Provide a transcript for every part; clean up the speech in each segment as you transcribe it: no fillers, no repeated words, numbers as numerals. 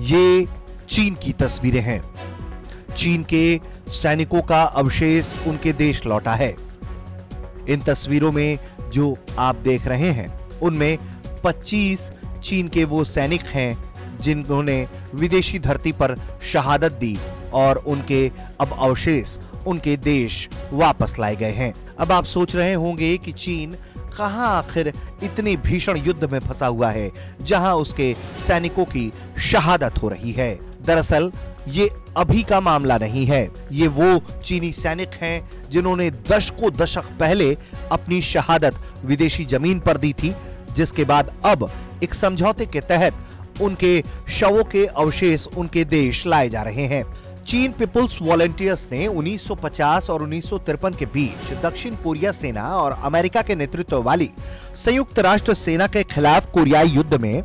ये चीन की तस्वीरें हैं। चीन के सैनिकों का अवशेष उनके देश लौटा है। इन तस्वीरों में जो आप देख रहे हैं उनमें 25 चीन के वो सैनिक हैं जिन्होंने विदेशी धरती पर शहादत दी और उनके अब अवशेष उनके देश वापस लाए गए हैं। अब आप सोच रहे होंगे कि चीन कहां आखिर इतने भीषण युद्ध में फंसा हुआ है जहां उसके सैनिकों की शहादत हो रही है। दरअसल ये अभी का मामला नहीं है। ये वो चीनी सैनिक हैं जिन्होंने दशक पहले अपनी शहादत विदेशी जमीन पर दी थी, जिसके बाद अब एक समझौते के तहत उनके शवों के अवशेष उनके देश लाए जा रहे हैं। चीन पीपुल्स वॉलंटियर्स ने 1950 और 1953 के बीच दक्षिण कोरिया सेना और अमेरिका के नेतृत्व वाली संयुक्त राष्ट्र सेना के खिलाफ कोरियाई युद्ध में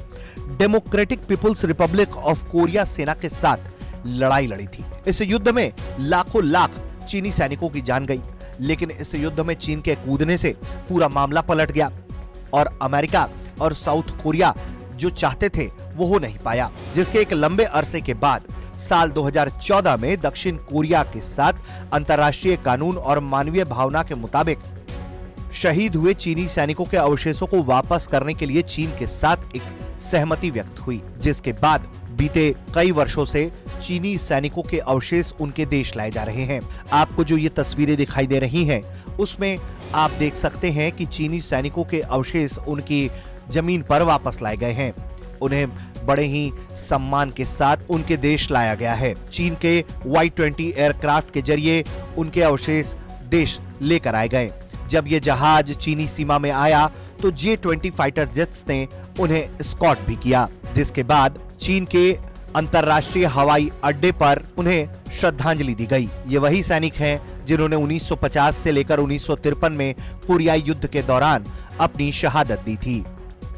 democratic people's republic of Korea सेना के साथ लड़ाई लड़ी थी। इस युद्ध में लाख चीनी सैनिकों की जान गई, लेकिन इस युद्ध में चीन के कूदने से पूरा मामला पलट गया और अमेरिका और साउथ कोरिया जो चाहते थे वो हो नहीं पाया, जिसके एक लंबे अरसे के बाद साल 2014 में दक्षिण कोरिया के साथ अंतर्राष्ट्रीय कानून और मानवीय भावना के मुताबिक शहीद हुए चीनी सैनिकों के अवशेषों को वापस करने के लिए चीन के साथ एक सहमति व्यक्त हुई, जिसके बाद बीते कई वर्षों से चीनी सैनिकों के अवशेष उनके देश लाए जा रहे हैं। आपको जो ये तस्वीरें दिखाई दे रही हैं उसमें आप देख सकते हैं कि चीनी सैनिकों के अवशेष उनकी जमीन पर वापस लाए गए हैं। उन्हें बड़े ही सम्मान के साथ उनके देश लाया गया है। चीन के Y-20 एयरक्राफ्ट के जरिए उनके अवशेष देश लेकर आए गए। जब ये जहाज चीनी सीमा में आया तो J-20 फाइटर जेट्स ने उन्हें एस्कॉर्ट भी किया, जिसके बाद चीन के अंतर्राष्ट्रीय हवाई अड्डे पर उन्हें श्रद्धांजलि दी गई। ये वही सैनिक हैं जिन्होंने 1950 से लेकर 1953 में कोरियाई युद्ध के दौरान अपनी शहादत दी थी।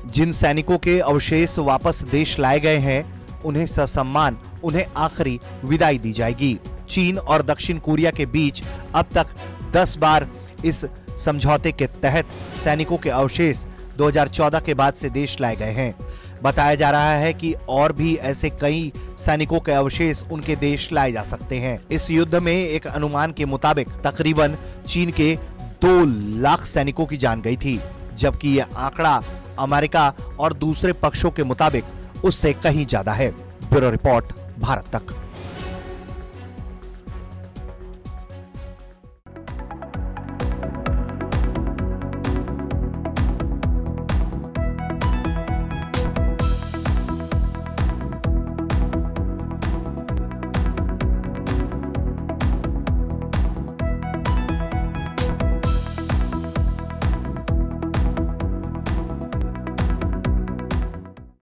जिन सैनिकों के अवशेष वापस देश लाए गए हैं उन्हें ससम्मान उन्हें आखिरी विदाई दी जाएगी। चीन और दक्षिण कोरिया के बीच अब तक 10 बार इस समझौते के तहत सैनिकों के अवशेष 2014 के बाद से देश लाए गए हैं। बताया जा रहा है कि और भी ऐसे कई सैनिकों के अवशेष उनके देश लाए जा सकते हैं। इस युद्ध में एक अनुमान के मुताबिक तकरीबन चीन के 2 लाख सैनिकों की जान गई थी, जबकि यह आंकड़ा अमेरिका और दूसरे पक्षों के मुताबिक उससे कहीं ज्यादा है। ब्यूरो रिपोर्ट, भारत तक।